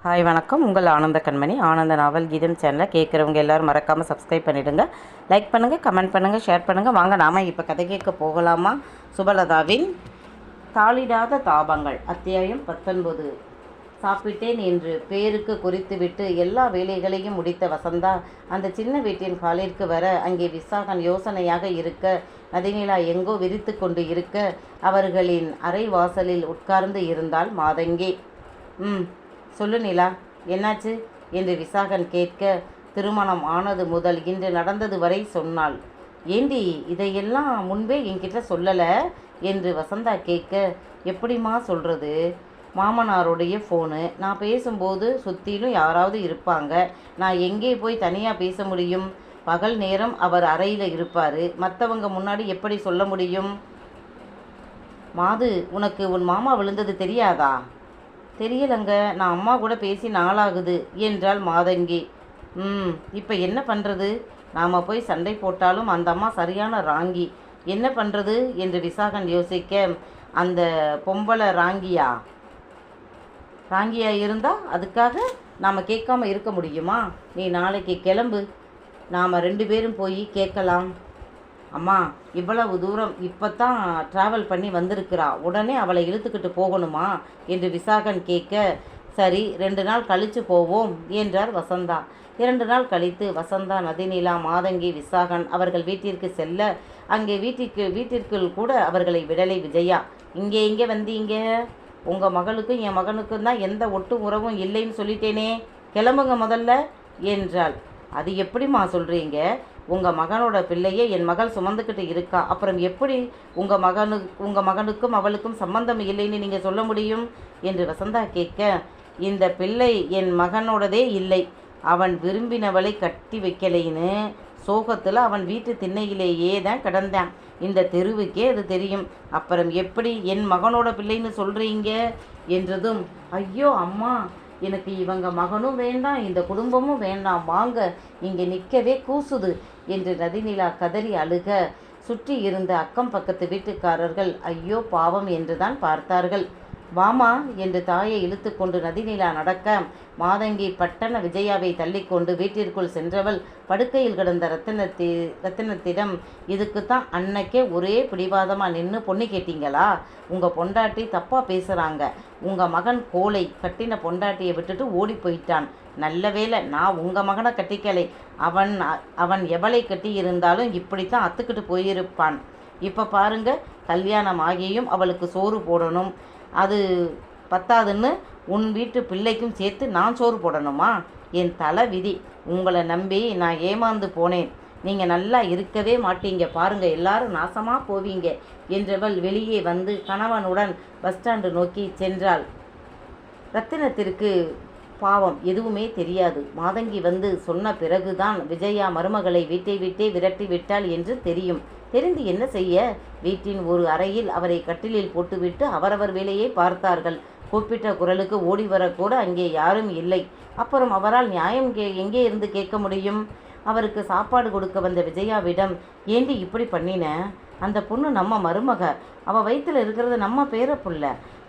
Hi வணக்கம். உங்கள் ஆனந்த கண்மணி. ஆனந்த நாவல் கீதம் சேனலை கேட்குறவங்க எல்லோரும் மறக்காமல் சப்ஸ்கிரைப் பண்ணிவிடுங்க. லைக் பண்ணுங்கள், கமெண்ட் பண்ணுங்கள், ஷேர் பண்ணுங்கள். வாங்க நாம் இப்போ கதை கேட்க போகலாமா? சுபலதாவின் தாளிடாத தாபங்கள் அத்தியாயம் 19. சாப்பிட்டேன் என்று பேருக்கு குறித்துவிட்டு எல்லா வேலைகளையும் முடித்த வசந்தா அந்த சின்ன வீட்டின் காலிற்கு வர அங்கே விசாகன் யோசனையாக இருக்க, நதிநிலா எங்கோ விரித்து கொண்டு இருக்க அவர்களின் அறை வாசலில் உட்கார்ந்து இருந்தாள் மாதங்கி. சொல்லு நிலா, என்னாச்சு என்று விசாகன் கேட்க, திருமணம் ஆனது முதல் இன்று நடந்தது வரை சொன்னாள். ஏண்டி இதையெல்லாம் முன்பே என்கிட்ட சொல்லலை என்று வசந்தா கேட்க, எப்படிம்மா சொல்கிறது? மாமனாருடைய ஃபோனு, நான் பேசும்போது சுற்றிலும் யாராவது இருப்பாங்க. நான் எங்கே போய் தனியாக பேச முடியும்? பகல் நேரம் அவர் அறையில் இருப்பார். மற்றவங்க முன்னாடி எப்படி சொல்ல முடியும்? மாது, உனக்கு உன் மாமா விழுந்தது தெரியாதா? தெரியலங்க, நான் அம்மா கூட பேசி நாளாகுது என்றாள் மாதங்கி. இப்போ என்ன பண்ணுறது? நாம் போய் சண்டை போட்டாலும் அந்த அம்மா சரியான ராங்கி. என்ன பண்ணுறது என்று விசாகன் யோசிக்க, அந்த பொம்பளை ராங்கியா இருந்தால் அதுக்காக நாம் கேட்காம இருக்க முடியுமா? நீ நாளைக்கு கிளம்பு, நாம் 2 பேரும் போய் கேட்கலாம். அம்மா, இவ்வளவு தூரம் இப்போ தான் ட்ராவல் பண்ணி வந்திருக்கிறா, உடனே அவளை இழுத்துக்கிட்டு போகணுமா என்று விசாகன் கேட்க, சரி 2 நாள் கழித்து போவோம் என்றார் வசந்தா. 2 நாள் கழித்து வசந்தா, நதிநிலா, மாதங்கி, விசாகன் அவர்கள் வீட்டிற்கு செல்ல, அங்கே வீட்டிற்குள் கூட அவர்களை விடலை விஜயா. இங்கே வந்தீங்க? உங்கள் மகளுக்கும் என் மகனுக்கும் தான் எந்த ஒட்டு உறவும் இல்லைன்னு சொல்லிட்டேனே, கிளம்புங்க முதல்ல என்றாள். அது எப்படிம்மா சொல்கிறீங்க? உங்கள் மகனோட பிள்ளையே என் மகள் சுமந்துக்கிட்டு இருக்கா, அப்புறம் எப்படி உங்கள் மகனுக்கும் அவளுக்கும் சம்பந்தம் இல்லைன்னு நீங்கள் சொல்ல முடியும் என்று வசந்தா கேட்க, இந்த பிள்ளை என் மகனோடதே இல்லை, அவன் விரும்பினவளை கட்டி வைக்கலைன்னு சோகத்தில் அவன் வீட்டு திண்ணையிலேயே தான் கிடந்தான். இந்த தெருவுக்கே அது தெரியும், அப்புறம் எப்படி என் மகனோட பிள்ளைன்னு சொல்கிறீங்க என்றதும், ஐயோ அம்மா, எனக்கு இவங்க மகனும் வேண்டாம், இந்த குடும்பமும் வேண்டாம், வாங்க, இங்கே நிற்கவே கூசுது என்று நதிநிலா கதறி அழுக, சுற்றி இருந்த அக்கம் பக்கத்து வீட்டுக்காரர்கள் ஐயோ பாவம் என்றுதான் பார்த்தார்கள். வாமா என்று தாயை இழுத்து கொண்டு நதிநிலா நடக்க, மாதங்கி பட்டண விஜயாவை தள்ளிக்கொண்டு வீட்டிற்குள் சென்றவள் படுக்கையில் கிடந்த ரத்தினத்திடம், இதுக்குத்தான் அன்னைக்கே ஒரே பிடிவாதமாக நின்று பொண்ணு கேட்டீங்களா? உங்கள் பொண்டாட்டி தப்பாக பேசுகிறாங்க. உங்கள் மகன் கோலை கட்டின பொண்டாட்டியை விட்டுட்டு ஓடி போயிட்டான். நல்ல வேளை நான் உங்கள் மகனை கட்டிக்கலை. அவன் எவளை கட்டி இருந்தாலும் இப்படித்தான் அத்துக்கிட்டு போயிருப்பான். இப்போ பாருங்க, கல்யாணம் ஆகியும் அவளுக்கு சோறு போடணும், அது பத்தாதுன்னு உன் வீட்டு பிள்ளைக்கும் சேர்த்து நான் சோறு போடணுமா? என் தலை விதி. உங்களை நம்பி நான் ஏமாந்து போனேன். நீங்கள் நல்லா இருக்கவே மாட்டீங்க, பாருங்கள், எல்லாரும் நாசமாக போவீங்க என்றவள் வெளியே வந்து கணவனுடன் பஸ் ஸ்டாண்டு நோக்கி சென்றாள். ரத்தினத்திற்கு பாவம் எதுவுமே தெரியாது. மாதங்கி வந்து சொன்ன பிறகுதான் விஜயா மருமகளை வீட்டை விட்டே விரட்டி விட்டாள் என்று தெரியும். தெரிந்து என்ன செய்ய? வீட்டின் ஒரு அறையில் அவரை கட்டிலில் போட்டுவிட்டு அவரவர் வேலையை பார்த்தார்கள். கூப்பிட்ட குரலுக்கு ஓடி வரக்கூட அங்கே யாரும் இல்லை. அப்புறம் அவரால் நியாயம் எங்கே இருந்து கேட்க முடியும்? அவருக்கு சாப்பாடு கொடுக்க வந்த விஜயாவிடம், ஏண்டி இப்படி பண்ணின? அந்த பொண்ணு நம்ம மருமக, அவள் வயிற்றில் இருக்கிறது நம்ம பேர புள்ள,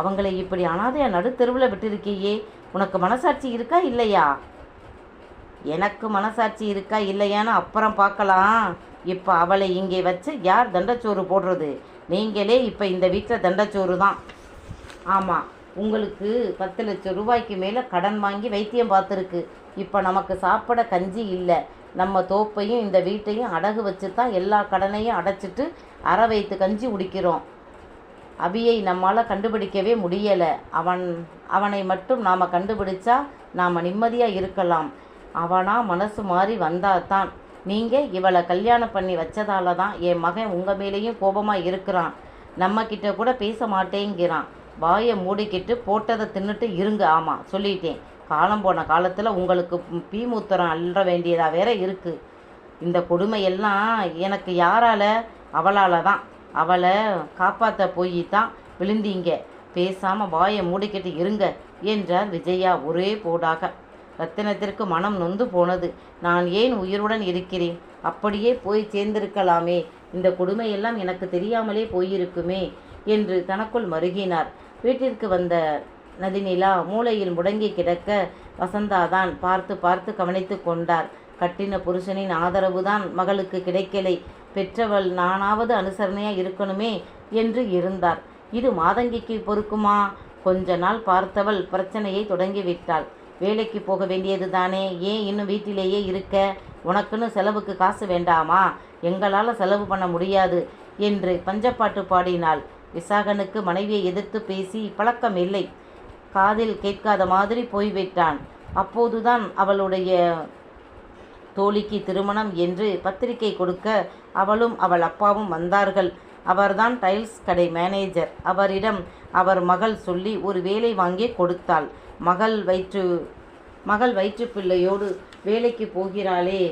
அவங்களை இப்படி அனாதையாக நடுத்தெருவில் விட்டுருக்கியே, உனக்கு மனசாட்சி இருக்கா இல்லையா? எனக்கு மனசாட்சி இருக்கா இல்லையான்னு அப்புறம் பார்க்கலாம். இப்போ அவளை இங்கே வச்சு யார் தண்டச்சோறு போடுறது? நீங்களே இப்போ இந்த வீட்டில் தண்டச்சோறு தான். ஆமாம், உங்களுக்கு 10 லட்சம் ரூபாய்க்கு மேலே கடன் வாங்கி வைத்தியம் பார்த்துருக்கு. இப்போ நமக்கு சாப்பிட கஞ்சி இல்லை. நம்ம தோப்பையும் இந்த வீட்டையும் அடகு வச்சு தான் எல்லா கடனையும் அடைச்சிட்டு அரை வைத்து கஞ்சி குடிக்கிறோம். அபியை நம்மால் கண்டுபிடிக்கவே முடியலை. அவனை மட்டும் நாம் கண்டுபிடிச்சா நாம் நிம்மதியாக இருக்கலாம். அவனா மனசு மாறி வந்தாதான். நீங்கள் இவளை கல்யாணம் பண்ணி வச்சதால தான் என் மகன் உங்கள் மேலேயும் கோபமாக இருக்கிறான். நம்மக்கிட்ட கூட பேச மாட்டேங்கிறான். வாயை மூடிக்கிட்டு போட்டதை தின்னுட்டு இருங்க. ஆமாம், சொல்லிட்டேன். காலம் போன காலத்தில் உங்களுக்கு பீமூத்திரம் அள்ள வேண்டியதாக வேற இருக்குது. இந்த கொடுமையெல்லாம் எனக்கு யாரால? அவளால் தான். அவளை காப்பாற்ற போய் தான் விழுந்தீங்க. பேசாமல் வாயை மூடிக்கிட்டு இருங்க என்றார் விஜயா ஒரே போடாக. ரத்தினத்திற்கு மனம் நொந்து போனது. நான் ஏன் உயிருடன் இருக்கிறேன்? அப்படியே போய் சேர்ந்திருக்கலாமே, இந்த கொடுமையெல்லாம் எனக்கு தெரியாமலே போயிருக்குமே என்று தனக்குள் மருகினார். வீட்டிற்கு வந்த நதிநிலா மூலையில் முடங்கி கிடக்க வசந்தாதான் பார்த்து பார்த்து கவனித்து கொண்டார். கட்டின புருஷனின் ஆதரவுதான் மகளுக்கு கிடைக்கலை. பெற்றவள் நானாவது அனுசரணையா இருக்கணுமே என்று இருந்தார். இது மாதங்கிக்கு பொறுக்குமா? கொஞ்ச நாள் பார்த்தவள் பிரச்சனையை தொடங்கிவிட்டாள். வேலைக்கு போக வேண்டியது தானே, ஏன் இன்னும் வீட்டிலேயே இருக்க? உனக்குன்னு செலவுக்கு காசு வேண்டாமா? எங்களால் செலவு பண்ண முடியாது என்று பஞ்சப்பாட்டு பாடினாள். விசாகனுக்கு மனைவியை எதிர்த்து பேசி பழக்கம் இல்லை. காதில் கேட்காத மாதிரி போய்விட்டான். அப்போதுதான் அவளுடைய தோழிக்கு திருமணம் என்று பத்திரிகை கொடுக்க அவளும் அவள் அப்பாவும் வந்தார்கள். அவர்தான் டைல்ஸ் கடை மேனேஜர். அவரிடம் அவர் மகள் சொல்லி ஒரு வேலை வாங்கி கொடுத்தாள். மகள் வயிற்று பிள்ளையோடு வேலைக்கு போகிறாளே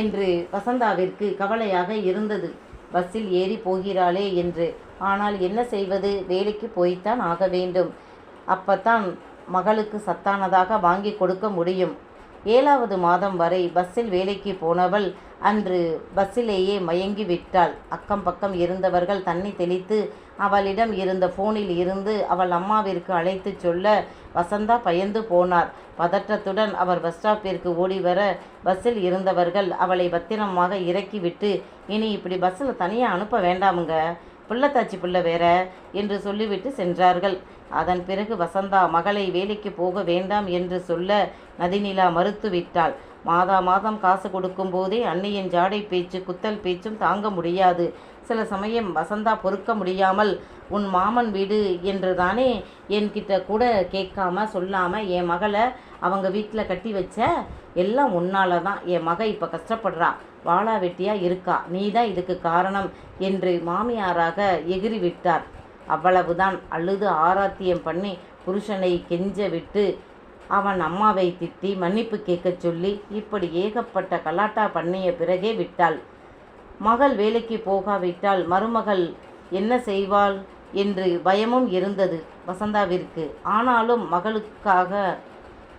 என்று வசந்தாவிற்கு கவலையாக இருந்தது. பஸ்ஸில் ஏறி போகிறாளே என்று. ஆனால் என்ன செய்வது, வேலைக்கு போய்த்தான் ஆக வேண்டும். அப்பத்தான் மகளுக்கு சத்தானதாக வாங்கி கொடுக்க முடியும். 7வது மாதம் வரை பஸ்ஸில் வேலைக்கு போனவள் அன்று பஸ்ஸிலேயே மயங்கி விட்டாள். அக்கம் பக்கம் இருந்தவர்கள் தண்ணி தெளித்து அவளிடம் இருந்த ஃபோனில் இருந்து அவள் அம்மாவிற்கு அழைத்து சொல்ல வசந்தா பயந்து போனார். பதற்றத்துடன் அவர் பஸ் ஸ்டாப்பிற்கு ஓடி வர பஸ்ஸில் இருந்தவர்கள் அவளை பத்திரமாக இறக்கிவிட்டு, இனி இப்படி பஸ்ஸில் தனியாக அனுப்ப வேண்டாமுங்க, பிள்ளைத்தாச்சி பிள்ளை வேற என்று சொல்லிவிட்டு சென்றார்கள். அதன் பிறகு வசந்தா மகளை வேலைக்கு போக வேண்டாம் என்று சொல்ல நதிநிலா மறுத்துவிட்டாள். மாதம் காசு கொடுக்கும் போதே அன்னியின் ஜாடை பேச்சு குத்தல் பேச்சும் தாங்க முடியாது. சில சமயம் வசந்தா பொறுக்க முடியாமல், உன் மாமன் வீடு என்று தானே என்கிட்ட கூட கேட்காம சொல்லாமல் என் மகளை அவங்க வீட்டில் கட்டி வச்ச, எல்லாம் உன்னால தான் என் மக இப்போ கஷ்டப்படுறா, வாளா வெட்டியாக இருக்கா, நீ தான் இதுக்கு காரணம் என்று மாமியாராக எகிரி விட்டார். அவ்வளவுதான். அழுது ஆராத்தியம் பண்ணி புருஷனை கெஞ்ச விட்டு அவன் அம்மாவை திட்டி மன்னிப்பு கேட்க சொல்லி இப்படி ஏகப்பட்ட கலாட்டா பண்ணிய பிறகே விட்டாள். மகள் வேலைக்கு போகாவிட்டால் மருமகள் என்ன செய்வாள் என்று பயமும் இருந்தது வசந்தாவிற்கு. ஆனாலும் மகளுக்காக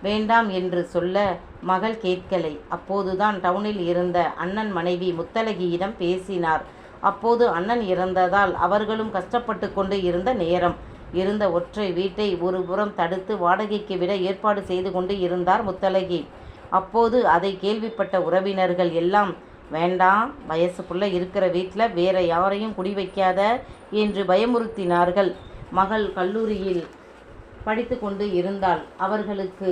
வேண்டாம் என்று சொல்ல மகள் கேட்கலை. அப்போதுதான் டவுனில் இருந்த அண்ணன் மனைவி முத்தழகியிடம் பேசினார். அப்போது அண்ணன் இறந்ததால் அவர்களும் கஷ்டப்பட்டு கொண்டு இருந்த நேரம். இருந்த ஒற்றை வீட்டை ஒரு புறம் தடுத்து வாடகைக்கு விட ஏற்பாடு செய்து கொண்டு இருந்தார் முத்தழகி. அப்போது அதை கேள்விப்பட்ட உறவினர்கள் எல்லாம், வேண்டாம், வயசுக்குள்ளே இருக்கிற வீட்டில் வேற யாரையும் குடி வைக்காத என்று பயமுறுத்தினார்கள். மகள் கல்லூரியில் படித்து கொண்டு இருந்தால் அவர்களுக்கு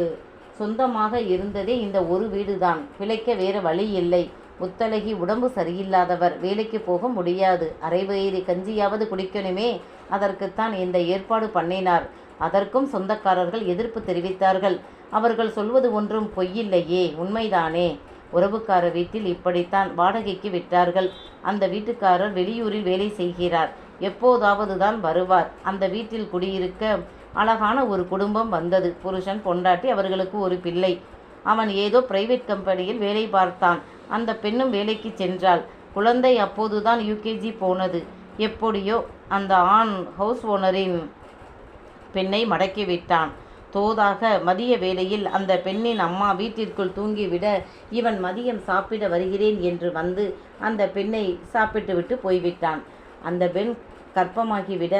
சொந்தமாக இருந்ததே இந்த ஒரு வீடுதான். பிழைக்க வேறு வழி இல்லை. முத்தழகி உடம்பு சரியில்லாதவர், வேலைக்கு போக முடியாது. அரை வயிறு கஞ்சியாவது குடிக்கணுமே, அதற்குத்தான் இந்த ஏற்பாடு பண்ணினார். அதற்கும் சொந்தக்காரர்கள் எதிர்ப்பு தெரிவித்தார்கள். அவர்கள் சொல்வது ஒன்றும் பொய்யில்லையே, உண்மைதானே. உறவுக்கார வீட்டில் இப்படித்தான் வாடகைக்கு விட்டார்கள். அந்த வீட்டுக்காரர் வெளியூரில் வேலை செய்கிறார். எப்போதாவது தான் வருவார். அந்த வீட்டில் குடியிருக்க அழகான ஒரு குடும்பம் வந்தது. புருஷன், பொண்டாட்டி, அவர்களுக்கு ஒரு பிள்ளை. அவன் ஏதோ பிரைவேட் கம்பெனியில் வேலை பார்த்தான். அந்த பெண்ணும் வேலைக்கு சென்றாள். குழந்தை அப்போதுதான் யூகேஜி போனது. எப்படியோ அந்த ஆண் ஹவுஸ் ஓனரின் பெண்ணை மடக்கிவிட்டான். தோதாக மதிய வேளையில் அந்த பெண்ணின் அம்மா வீட்டிற்குள் தூங்கிவிட இவன் மதியம் சாப்பிட வருகிறேன் என்று வந்து அந்த பெண்ணை சாப்பிட்டுவிட்டு போய்விட்டான். அந்த பெண் கர்ப்பமாகிவிட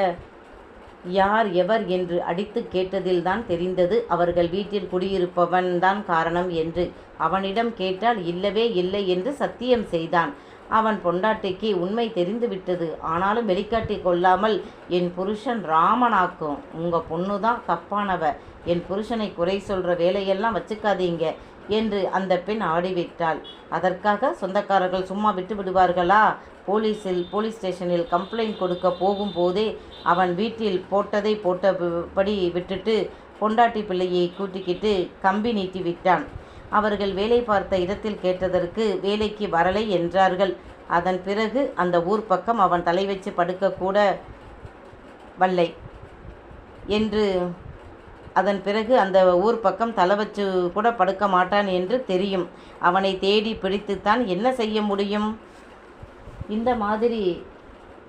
யார் எவர் என்று அடித்து கேட்டதில்தான் தெரிந்தது அவர்கள் வீட்டில் குடியிருப்பவன் தான் காரணம் என்று. அவனிடம் கேட்டால் இல்லவே இல்லை என்று சத்தியம் செய்தான். அவன் பொண்டாட்டிக்கு உண்மை தெரிந்துவிட்டது. ஆனாலும் வெளிக்காட்டி கொள்ளாமல், என் புருஷன் ராமனாக்கும், உங்கள் பொண்ணு தான் தப்பானவ, என் புருஷனை குறை சொல்கிற வேலையெல்லாம் வச்சுக்காதீங்க என்று அந்த பெண் ஆடிவிட்டாள். அதற்காக சொந்தக்காரர்கள் சும்மா விட்டு விடுவார்களா? போலீஸ் ஸ்டேஷனில் கம்ப்ளைண்ட் கொடுக்க போகும்போதே அவன் வீட்டில் போட்டதை போட்டபடி விட்டுட்டு பொண்டாட்டி பிள்ளையை கூட்டிக்கிட்டு கம்பி நீட்டி விட்டான். அவர்கள் வேலை பார்த்த இடத்தில் கேட்டதற்கு வேலைக்கு வரலை என்றார்கள். அதன் பிறகு அந்த ஊர் பக்கம் அவன் தலை வச்சு படுக்கக்கூட வல்லை என்று அதன் பிறகு அந்த ஊர் பக்கம் தலை வச்சு கூட படுக்க மாட்டான் என்று தெரியும். அவனை தேடி பிடித்துத்தான் என்ன செய்ய முடியும்? இந்த மாதிரி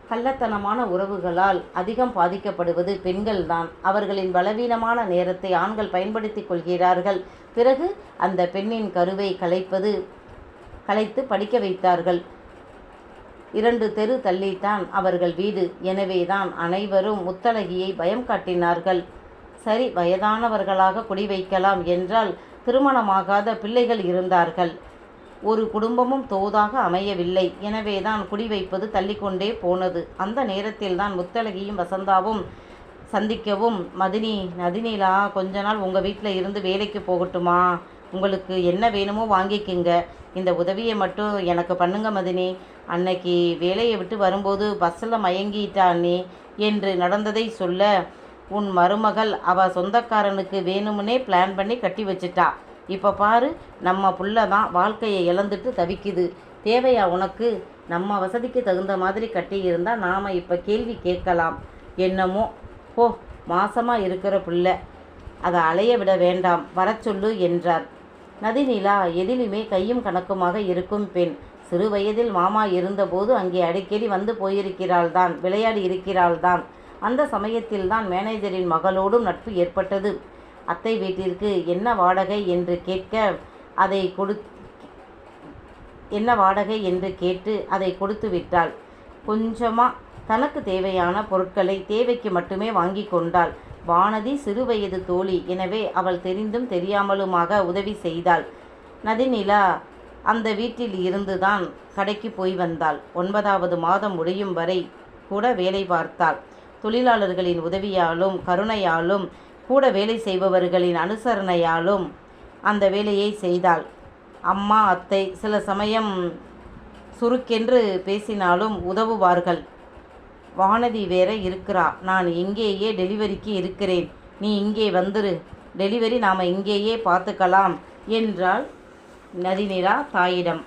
கள்ளத்தனமான உறவுகளால் அதிகம் பாதிக்கப்படுவது பெண்கள்தான். அவர்களின் பலவீனமான நேரத்தை ஆண்கள் பயன்படுத்தி கொள்கிறார்கள். பிறகு அந்த பெண்ணின் கருவை கலைத்து படிக்க வைத்தார்கள். 2 தெரு தள்ளித்தான் அவர்கள் வீடு. எனவேதான் அனைவரும் முத்தழகியை பயம் காட்டினார்கள். சரி, வயதானவர்களாக குடி வைக்கலாம் என்றால் திருமணமாகாத பிள்ளைகள் இருந்தார்கள். ஒரு குடும்பமும் தோதாக அமையவில்லை. எனவேதான் குடி வைப்பது தள்ளிக்கொண்டே போனது. அந்த நேரத்தில்தான் முத்தழகியும் வசந்தாவும் சந்திக்கவும், நதினிலா கொஞ்ச நாள் உங்கள் வீட்டில் இருந்து வேலைக்கு போகட்டுமா? உங்களுக்கு என்ன வேணுமோ வாங்கிக்குங்க. இந்த உதவியை மட்டும் எனக்கு பண்ணுங்க மதினி. அன்னைக்கு வேலையை விட்டு வரும்போது பஸ்ஸில் மயங்கிட்டானே என்று நடந்ததை சொல்ல, உன் மருமகள் சொந்தக்காரனுக்கு வேணும்னே பிளான் பண்ணி கட்டி வச்சிட்டா. இப்போ பாரு, நம்ம புள்ள தான் வாழ்க்கையை இழந்துட்டு தவிக்குது. தேவையா உனக்கு? நம்ம வசதிக்கு தகுந்த மாதிரி கட்டியிருந்தால் நாம் இப்போ கேள்வி கேட்கலாம். என்னமோ போ, மாசமாக இருக்கிற புள்ள, அதை அலைய விட வேண்டாம், வர சொல்லு என்றார். நதிநிலா எதிலுமே கையும் கணக்குமாக இருக்கும் பெண். சிறு வயதில் மாமா இருந்தபோது அங்கே அடிக்கடி வந்து போயிருக்கிறாள்தான், விளையாடி இருக்கிறாள்தான். அந்த சமயத்தில்தான் மேனேஜரின் மகளோடும் நட்பு ஏற்பட்டது. அத்தை வீட்டிற்கு என்ன வாடகை என்று கேட்டு அதை கொடுத்து விட்டாள். கொஞ்சமாக தனக்கு தேவையான பொருட்களை தேவைக்கு மட்டுமே வாங்கி கொண்டாள். வானதி சிறுவயது தோழி, எனவே அவள் தெரிந்தும் தெரியாமலுமாக உதவி செய்தாள். நதிநிலா அந்த வீட்டில் இருந்துதான் கடைக்கு போய் வந்தாள். 9வது மாதம் முடியும் வரை கூட வேலை பார்த்தாள். தொழிலாளர்களின் உதவியாலும் கருணையாலும் கூட வேலை செய்பவர்களின் அனுசரணையாலும் அந்த வேலையை செய்தாள். அம்மா அத்தை சில சமயம் சுருக்கென்று பேசினாலும் உதவுவார்கள். வானதி வேற இருக்கிறா, நான் இங்கேயே டெலிவரிக்கு இருக்கிறேன், நீ இங்கே வந்துரு, டெலிவரி நாம் இங்கேயே பார்த்துக்கலாம் என்றாள் நதிநிலா தாயிடம்.